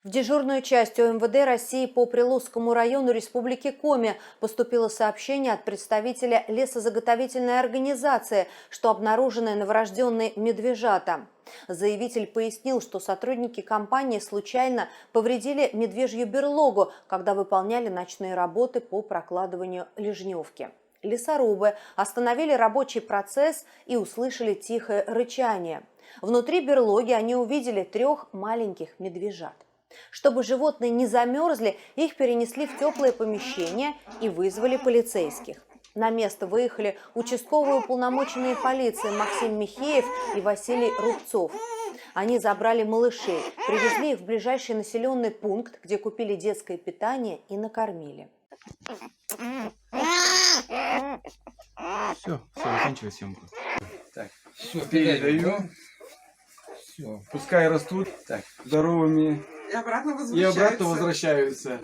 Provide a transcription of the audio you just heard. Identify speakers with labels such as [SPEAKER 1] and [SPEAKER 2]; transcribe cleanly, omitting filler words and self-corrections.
[SPEAKER 1] В дежурную часть УМВД России по Прилузскому району Республики Коми поступило сообщение от представителя лесозаготовительной организации, что обнаружены новорожденные медвежата. Заявитель пояснил, что сотрудники компании случайно повредили медвежью берлогу, когда выполняли ночные работы по прокладыванию лежневки. Лесорубы остановили рабочий процесс и услышали тихое рычание. Внутри берлоги они увидели 3 маленьких медвежат. Чтобы животные не замерзли, их перенесли в теплое помещение и вызвали полицейских. На место выехали участковые уполномоченные полиции Максим Михеев и Василий Рубцов. Они забрали малышей, привезли их в ближайший населенный пункт, где купили детское питание и накормили.
[SPEAKER 2] Все, заканчивай съемку.
[SPEAKER 3] Так, все, передаю. Все, пускай растут здоровыми
[SPEAKER 4] И обратно
[SPEAKER 3] и обратно возвращаются.